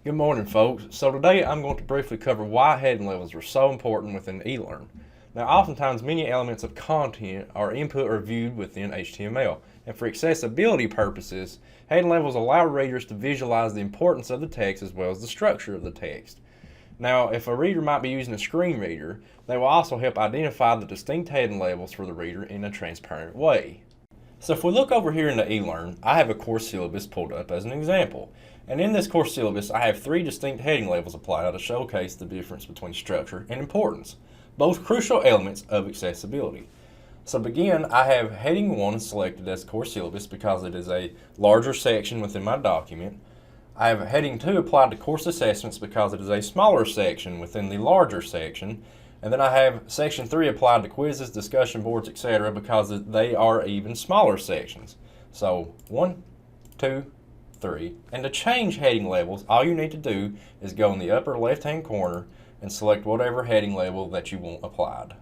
Good morning, folks. So today I'm going to briefly cover why heading levels are so important within eLearn. Now, oftentimes many elements of content are input or viewed within HTML, and for accessibility purposes, heading levels allow readers to visualize the importance of the text as well as the structure of the text. Now, if a reader might be using a screen reader, they will also help identify the distinct heading levels for the reader in a transparent way. So if we look over here in the eLearn, I have a course syllabus pulled up as an example. And in this course syllabus, I have three distinct heading levels applied to showcase the difference between structure and importance, both crucial elements of accessibility. So to begin, I have heading 1 selected as course syllabus because it is a larger section within my document. I have heading 2 applied to course assessments because it is a smaller section within the larger section. And then I have section 3 applied to quizzes, discussion boards, etc. because they are even smaller sections. So 1, 2, 3. And to change heading levels, all you need to do is go in the upper left-hand corner and select whatever heading level that you want applied.